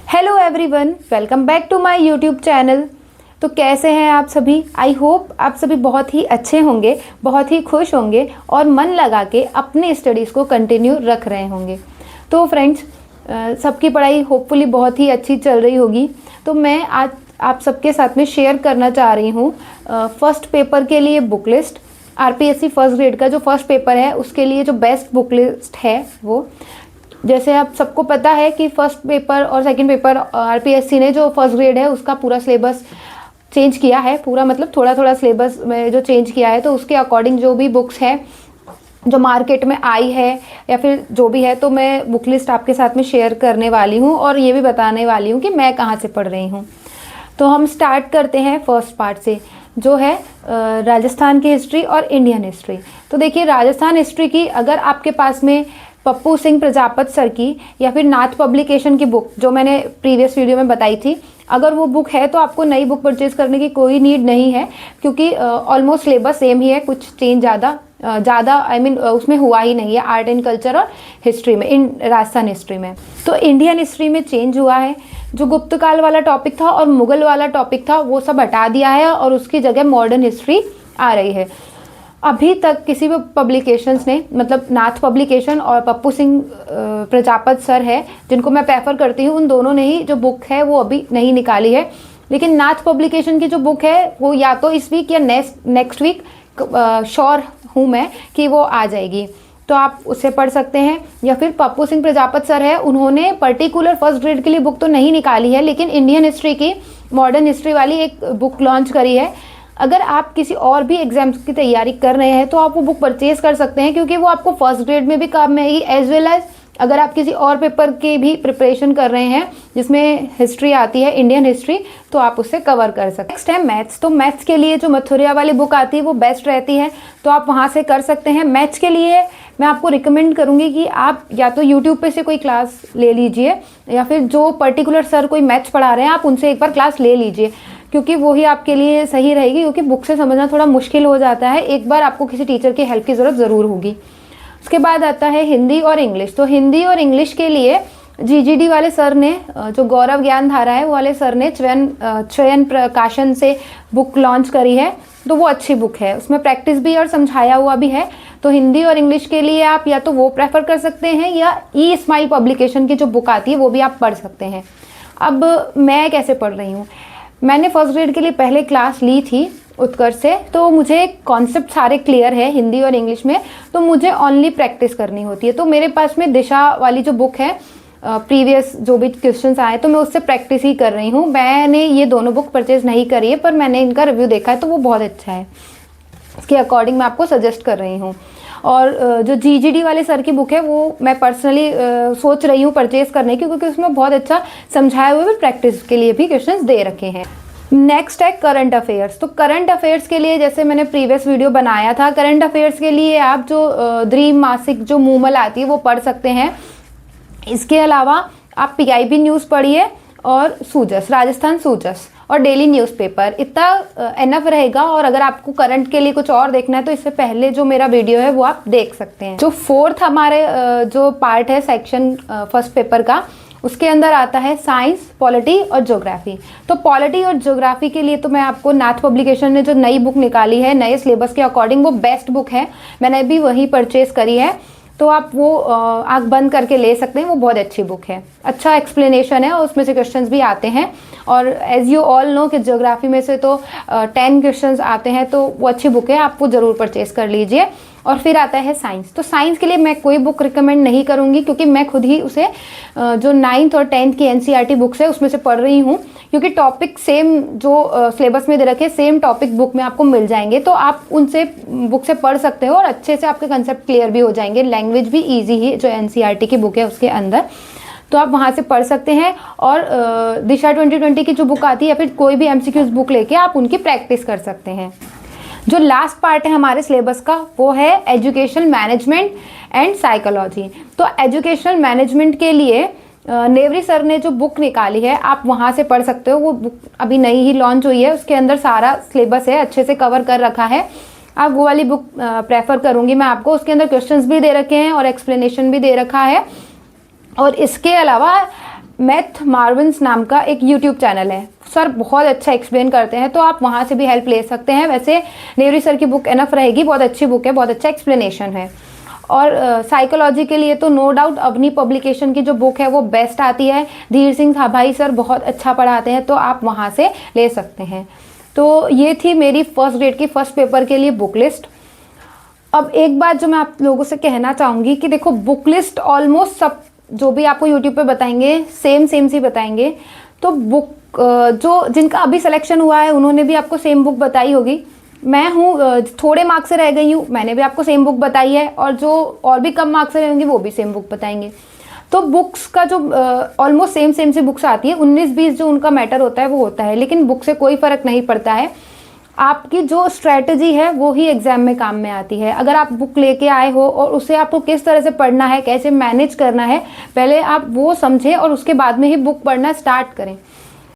Hello everyone, welcome back to my YouTube channel. तो कैसे हैं आप सभी? आई होप आप सभी बहुत ही अच्छे होंगे, बहुत ही खुश होंगे और मन लगा के अपने स्टडीज़ को कंटिन्यू रख रहे होंगे। तो फ्रेंड्स, सबकी पढ़ाई होपफुली बहुत ही अच्छी चल रही होगी। तो मैं आज आप सबके साथ में शेयर करना चाह रही हूँ फर्स्ट पेपर के लिए book list. RPSC first grade का जो फर्स्ट पेपर है उसके लिए जो बेस्ट बुक लिस्ट है वो, जैसे आप सबको पता है कि फर्स्ट पेपर और सेकंड पेपर आरपीएससी ने जो फर्स्ट ग्रेड है उसका पूरा सिलेबस चेंज किया है। पूरा मतलब थोड़ा थोड़ा सिलेबस में जो चेंज किया है, तो उसके अकॉर्डिंग जो भी बुक्स है जो मार्केट में आई है या फिर जो भी है, तो मैं बुक लिस्ट आपके साथ में शेयर करने वाली हूँ और ये भी बताने वाली हूँ कि मैं कहाँ से पढ़ रही हूँ। तो हम स्टार्ट करते हैं फर्स्ट पार्ट से, जो है राजस्थान की हिस्ट्री और इंडियन हिस्ट्री। तो देखिए, राजस्थान हिस्ट्री की अगर आपके पास में पप्पू सिंह प्रजापत सर की या फिर नाथ पब्लिकेशन की बुक जो मैंने प्रीवियस वीडियो में बताई थी, अगर वो बुक है तो आपको नई बुक परचेज करने की कोई नीड नहीं है, क्योंकि ऑलमोस्ट सिलेबस सेम ही है। कुछ चेंज ज़्यादा उसमें हुआ ही नहीं है आर्ट एंड कल्चर और हिस्ट्री में, इन राजस्थान हिस्ट्री में। तो इंडियन हिस्ट्री में चेंज हुआ है। जो गुप्त काल वाला टॉपिक था और मुगल वाला टॉपिक था वो सब हटा दिया है और उसकी जगह मॉडर्न हिस्ट्री आ रही है। अभी तक किसी भी पब्लिकेशंस ने, मतलब नाथ पब्लिकेशन और पप्पू सिंह प्रजापत सर है जिनको मैं प्रेफर करती हूँ, उन दोनों ने ही जो बुक है वो अभी नहीं निकाली है। लेकिन नाथ पब्लिकेशन की जो बुक है वो या तो इस वीक या नेक्स्ट वीक श्योर हूँ मैं कि वो आ जाएगी, तो आप उसे पढ़ सकते हैं। या फिर पप्पू सिंह प्रजापत सर है, उन्होंने पर्टिकुलर फर्स्ट ग्रेड के लिए बुक तो नहीं निकाली है, लेकिन इंडियन हिस्ट्री की मॉडर्न हिस्ट्री वाली एक बुक लॉन्च करी है। अगर आप किसी और भी एग्जाम्स की तैयारी कर रहे हैं तो आप वो बुक परचेज कर सकते हैं, क्योंकि वो आपको फर्स्ट ग्रेड में भी काम में आएगी, एज वेल एज अगर आप किसी और पेपर की भी प्रिपरेशन कर रहे हैं जिसमें हिस्ट्री आती है, इंडियन हिस्ट्री, तो आप उससे कवर कर सकते हैं। नेक्स्ट है मैथ्स। तो मैथ्स के लिए जो मथुरिया वाली बुक आती है वो बेस्ट रहती है, तो आप वहाँ से कर सकते हैं। मैथ्स के लिए मैं आपको रिकमेंड करूँगी कि आप या तो यूट्यूब पे से कोई क्लास ले लीजिए या फिर जो पर्टिकुलर सर कोई मैथ्स पढ़ा रहे हैं आप उनसे एक बार क्लास ले लीजिए, क्योंकि वही आपके लिए सही रहेगी। क्योंकि बुक से समझना थोड़ा मुश्किल हो जाता है, एक बार आपको किसी टीचर की हेल्प की ज़रूरत ज़रूर होगी। उसके बाद आता है हिंदी और इंग्लिश। तो हिंदी और इंग्लिश के लिए जीजीडी वाले सर ने, जो गौरव ज्ञान धारा है वो वाले सर ने चयन प्रकाशन से बुक लॉन्च करी है, तो वो अच्छी बुक है, उसमें प्रैक्टिस भी और समझाया हुआ भी है। तो हिंदी और इंग्लिश के लिए आप या तो वो प्रेफर कर सकते हैं या ई स्माइल पब्लिकेशन की जो बुक आती है वो भी आप पढ़ सकते हैं। अब मैं कैसे पढ़ रही हूँ, मैंने फर्स्ट ग्रेड के लिए पहले क्लास ली थी उत्कर्ष से, तो मुझे कॉन्सेप्ट सारे क्लियर है हिंदी और इंग्लिश में, तो मुझे ओनली प्रैक्टिस करनी होती है। तो मेरे पास में दिशा वाली जो बुक है, प्रीवियस जो भी क्वेश्चंस आए तो मैं उससे प्रैक्टिस ही कर रही हूँ। मैंने ये दोनों बुक परचेज नहीं करी है, पर मैंने इनका रिव्यू देखा है तो वो बहुत अच्छा है, इसके अकॉर्डिंग मैं आपको सजेस्ट कर रही हूँ। और जो जीजीडी वाले सर की बुक है वो मैं पर्सनली सोच रही हूँ परचेज करने की, क्योंकि उसमें बहुत अच्छा समझाए हुए प्रैक्टिस के लिए भी क्वेश्चंस दे रखे हैं। नेक्स्ट है करंट अफेयर्स। तो करंट अफेयर्स के लिए जैसे मैंने प्रीवियस वीडियो बनाया था, करंट अफेयर्स के लिए आप जो द्विमासिक जो मूमल आती है वो पढ़ सकते हैं। इसके अलावा आप पीआईबी न्यूज़ पढ़िए और सूजस, राजस्थान सूजस और डेली न्यूज़पेपर, इतना एनफ रहेगा। और अगर आपको करंट के लिए कुछ और देखना है तो इससे पहले जो मेरा वीडियो है वो आप देख सकते हैं। जो फोर्थ हमारे जो पार्ट है सेक्शन फर्स्ट पेपर का, उसके अंदर आता है साइंस, पॉलिटी और ज्योग्राफी। तो पॉलिटी और ज्योग्राफी के लिए तो मैं आपको नाथ पब्लिकेशन ने जो नई बुक निकाली है नए सिलेबस के अकॉर्डिंग, वो बेस्ट बुक है, मैंने भी वही परचेज करी है, तो आप वो आंख बंद करके ले सकते हैं। वो बहुत अच्छी बुक है, अच्छा एक्सप्लेनेशन है और उसमें से क्वेश्चंस भी आते हैं। और एज यू ऑल नो कि ज्योग्राफी में से तो 10 क्वेश्चंस आते हैं, तो वो अच्छी बुक है, आप वो ज़रूर परचेज कर लीजिए। और फिर आता है साइंस। तो साइंस के लिए मैं कोई बुक रिकमेंड नहीं करूँगी, क्योंकि मैं खुद ही उसे जो 9th और 10th की एनसीईआरटी बुक्स है उसमें से पढ़ रही हूँ, क्योंकि टॉपिक सेम जो सिलेबस में दे रखे सेम टॉपिक बुक में आपको मिल जाएंगे, तो आप उनसे बुक से पढ़ सकते हो और अच्छे से आपके कंसेप्ट क्लियर भी हो जाएंगे। लैंग्वेज भी ईजी है जो एनसीईआरटी की बुक है उसके अंदर, तो आप वहाँ से पढ़ सकते हैं। और दिशा 2020 की जो बुक आती है या फिर कोई भी एमसीक्यूज बुक लेके आप उनकी प्रैक्टिस कर सकते हैं। जो लास्ट पार्ट है हमारे सिलेबस का वो है एजुकेशन मैनेजमेंट एंड साइकोलॉजी। तो एजुकेशनल मैनेजमेंट के लिए नेवरी सर ने जो बुक निकाली है आप वहाँ से पढ़ सकते हो। वो बुक अभी नई ही लॉन्च हुई है, उसके अंदर सारा सिलेबस है, अच्छे से कवर कर रखा है। आप वो वाली बुक प्रेफर करूँगी मैं आपको। उसके अंदर क्वेश्चंस भी दे रखे हैं और एक्सप्लेनेशन भी दे रखा है। और इसके अलावा मैथ मार्विन्स नाम का एक यूट्यूब चैनल है। सर बहुत अच्छा एक्सप्लेन करते हैं, तो आप वहाँ से भी हेल्प ले सकते हैं। वैसे नेवरी सर की बुक एनफ रहेगी, बहुत अच्छी बुक है, बहुत अच्छा एक्सप्लेनेशन है। और साइकोलॉजी के लिए तो नो डाउट अवनी पब्लिकेशन की जो बुक है वो बेस्ट आती है। धीर सिंह भाई सर बहुत अच्छा पढ़ाते हैं, तो आप वहाँ से ले सकते हैं। तो ये थी मेरी फर्स्ट ग्रेड की फर्स्ट पेपर के लिए बुक लिस्ट। अब एक बात जो मैं आप लोगों से कहना चाहूँगी कि देखो, बुक लिस्ट ऑलमोस्ट सब जो भी आपको यूट्यूब पे बताएंगे सेम सी बताएंगे। तो बुक जो जिनका अभी सिलेक्शन हुआ है उन्होंने भी आपको सेम बुक बताई होगी। मैं हूँ थोड़े मार्क्स से रह गई हूँ, मैंने भी आपको सेम बुक बताई है, और जो और भी कम मार्क्स से रहेंगे वो भी सेम बुक बताएंगे। तो बुक्स का जो ऑलमोस्ट सेम सी बुक्स आती है, 19-20 जो उनका मैटर होता है वो होता है, लेकिन बुक से कोई फ़र्क नहीं पड़ता है। आपकी जो स्ट्रेटजी है वो ही एग्जाम में काम में आती है। अगर आप बुक लेके आए हो और उसे आपको किस तरह से पढ़ना है, कैसे मैनेज करना है, पहले आप वो समझें और उसके बाद में ही बुक पढ़ना स्टार्ट करें।